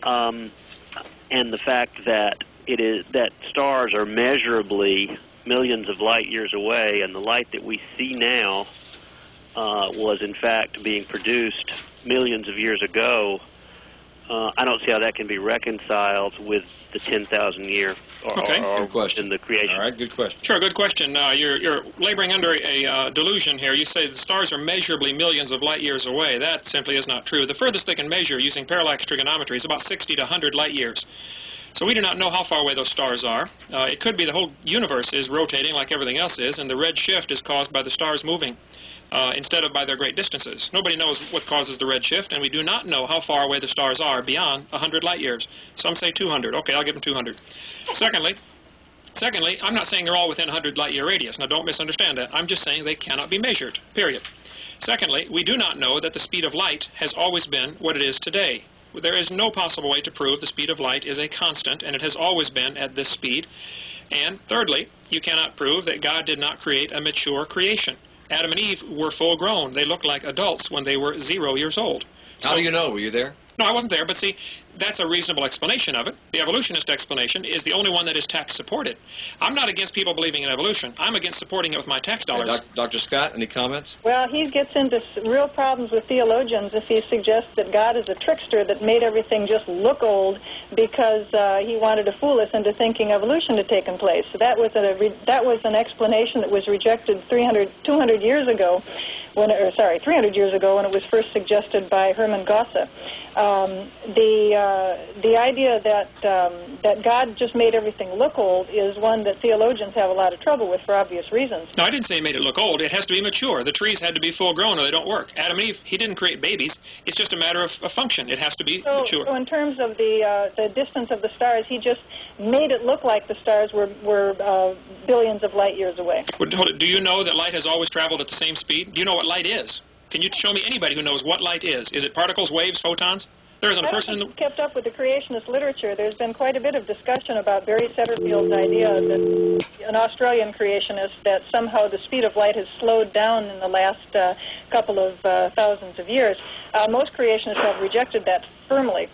and the fact that that stars are measurably millions of light years away, and the light that we see now was in fact being produced millions of years ago, I don't see how that can be reconciled with the 10,000 year or good question. In the creation. All right, good question. Sure, good question. You're laboring under a delusion here. You say the stars are measurably millions of light years away. That simply is not true. The furthest they can measure using parallax trigonometry is about 60 to 100 light years. So we do not know how far away those stars are. It could be the whole universe is rotating like everything else is, and the red shift is caused by the stars moving instead of by their great distances. Nobody knows what causes the red shift, and we do not know how far away the stars are beyond 100 light years. Some say 200. Okay, I'll give them 200. Secondly, I'm not saying they're all within 100 light year radius. Now, don't misunderstand that. I'm just saying they cannot be measured, period. Secondly, we do not know that the speed of light has always been what it is today. There is no possible way to prove the speed of light is a constant, and it has always been at this speed. And thirdly, you cannot prove that God did not create a mature creation. Adam and Eve were full grown. They looked like adults when they were 0 years old. How do you know? Were you there? No, I wasn't there, but see, that's a reasonable explanation of it. The evolutionist explanation is the only one that is tax-supported. I'm not against people believing in evolution. I'm against supporting it with my tax dollars. Dr. Scott, any comments? Well, he gets into real problems with theologians if he suggests that God is a trickster that made everything just look old because he wanted to fool us into thinking evolution had taken place. So that was an explanation that was rejected 200 years ago. 300 years ago when it was first suggested by Hermann Gosse. The idea that God just made everything look old is one that theologians have a lot of trouble with for obvious reasons. No, I didn't say he made it look old. It has to be mature. The trees had to be full grown or they don't work. Adam and Eve, he didn't create babies. It's just a matter of function. It has to be mature. So in terms of the distance of the stars, he just made it look like the stars were billions of light years away. Do you know that light has always traveled at the same speed? Do you know what light is? Can you show me anybody who knows what light is? Is it particles, waves, photons? There isn't a person in the... kept up with the creationist literature. There's been quite a bit of discussion about Barry Setterfield's idea, that an Australian creationist, that somehow the speed of light has slowed down in the last couple of thousands of years. Most creationists have rejected that firmly.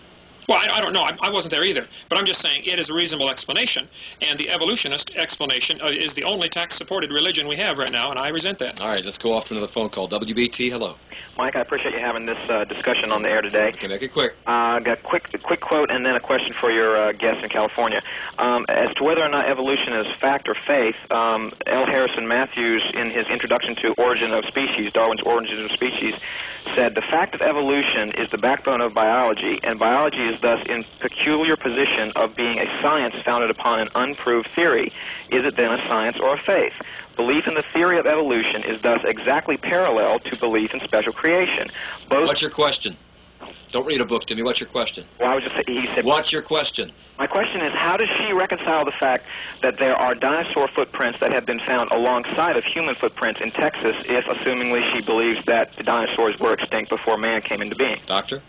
Well, I don't know. I wasn't there either. But I'm just saying it is a reasonable explanation. And the evolutionist explanation is the only tax-supported religion we have right now, and I resent that. All right, let's go off to another phone call. WBT, hello. Mike, I appreciate you having this discussion on the air today. Okay, make it quick. I got a quick quote and then a question for your guest in California. As to whether or not evolution is fact or faith, L. Harrison Matthews, in his introduction to Origin of Species, Darwin's Origin of Species, said, "The fact of evolution is the backbone of biology, and biology is thus in peculiar position of being a science founded upon an unproved theory. Is it then a science or a faith? Belief in the theory of evolution is thus exactly parallel to belief in special creation." What's your question? Don't read a book to me. What's your question? Well, I was just saying, he said... What's your question? My question is, how does she reconcile the fact that there are dinosaur footprints that have been found alongside of human footprints in Texas if, assumingly, she believes that the dinosaurs were extinct before man came into being? Doctor?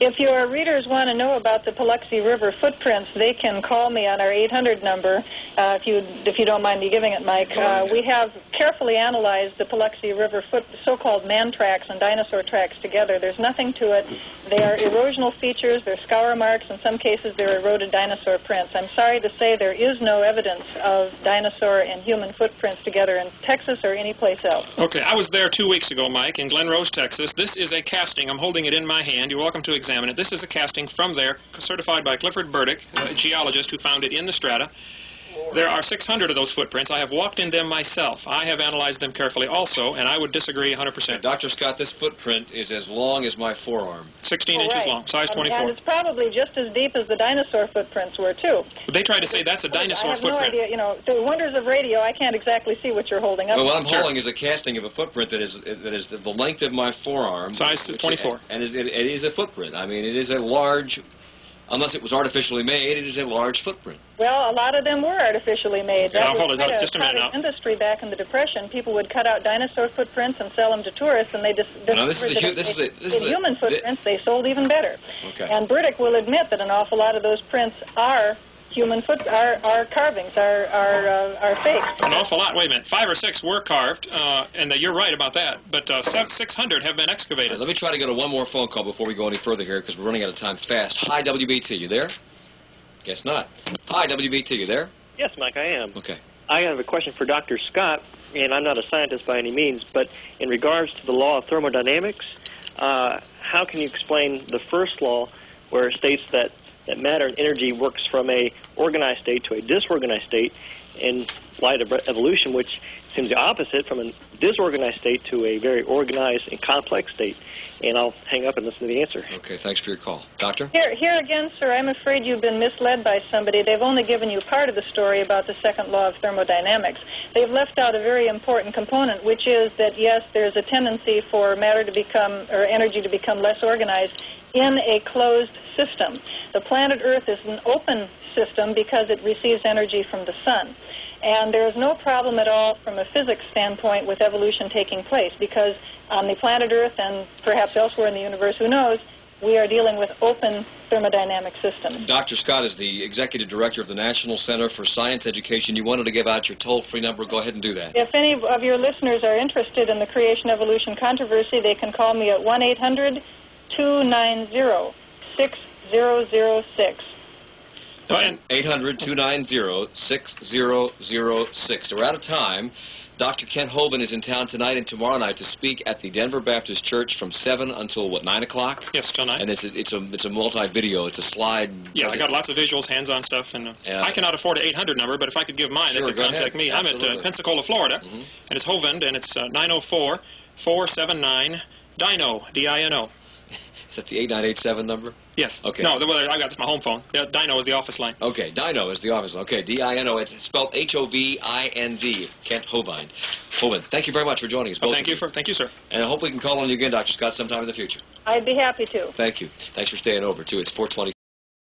If your readers want to know about the Paluxy River footprints, they can call me on our 800 number, if you don't mind me giving it, Mike. We have carefully analyzed the Paluxy River so-called man tracks and dinosaur tracks together. There's nothing to it. They are erosional features. They're scour marks. In some cases, they're eroded dinosaur prints. I'm sorry to say there is no evidence of dinosaur and human footprints together in Texas or any place else. Okay, I was there 2 weeks ago, Mike, in Glen Rose, Texas. This is a casting. I'm holding it in my hand. You're welcome to examine it. This is a casting from there, certified by Clifford Burdick, a geologist who found it in the strata. There are 600 of those footprints. I have walked in them myself. I have analyzed them carefully also, and I would disagree 100%. Dr. Scott, this footprint is as long as my forearm. 16 inches long, size 24. And it's probably just as deep as the dinosaur footprints were, too. They tried to say that's a dinosaur footprint. I have no idea. You know, the wonders of radio, I can't exactly see what you're holding up. Well, what I'm holding is a casting of a footprint that is the length of my forearm. Size 24. And it is a footprint. I mean, it is a large, unless it was artificially made, it is a large footprint. Well, a lot of them were artificially made. Okay, That hold was it just a minute now. Industry back in the Depression. People would cut out dinosaur footprints and sell them to tourists, and they human footprints they sold even better. Okay. And Burdick will admit that an awful lot of those prints are human are carvings, are fake. An awful lot. Wait a minute. 5 or 6 were carved, and you're right about that. But 600 have been excavated. Right, let me try to go to one more phone call before we go any further here, because we're running out of time fast. Hi, WBT. You there? Guess not. Hi, WBT. You there? Yes, Mike, I am. Okay. I have a question for Dr. Scott, and I'm not a scientist by any means, but in regards to the law of thermodynamics, how can you explain the first law where it states that matter and energy works from a organized state to a disorganized state in light of evolution, which seems the opposite, from a disorganized state to a very organized and complex state? And I'll hang up and listen to the answer. Okay, thanks for your call. Doctor? Here again, sir, I'm afraid you've been misled by somebody. They've only given you part of the story about the second law of thermodynamics. They've left out a very important component, which is that, yes, there's a tendency for matter to become, or energy to become less organized in a closed system. The planet Earth is an open system because it receives energy from the sun. And there is no problem at all from a physics standpoint with evolution taking place, because on the planet Earth and perhaps elsewhere in the universe, who knows, we are dealing with open thermodynamic systems. Dr. Scott is the Executive Director of the National Center for Science Education. You wanted to give out your toll-free number. Go ahead and do that. If any of your listeners are interested in the creation-evolution controversy, they can call me at 1-800-290-6006. 800-290-6006. We're out of time. Dr. Kent Hovind is in town tonight and tomorrow night to speak at the Denver Baptist Church from 7 until, 9 o'clock? Yes, till 9. And it's a multi-video. It's a slide. Yeah, I got lots of visuals, hands-on stuff. And I cannot afford an 800 number, but if I could give mine, sure, they could contact me. Absolutely. I'm at Pensacola, Florida, and it's Hovind, and it's 904-479-DINO, D-I-N-O. Is that the 8987 number? Yes. Okay. No, I got this my home phone. Yeah, DINO is the office line. Okay, DINO is the office line. Okay, D-I-N-O. It's spelled H-O-V-I-N-D. Kent Hovind. Hovind, thank you very much for joining us. Thank you, sir. And I hope we can call on you again, Dr. Scott, sometime in the future. I'd be happy to. Thank you. Thanks for staying over, too. It's 4:20.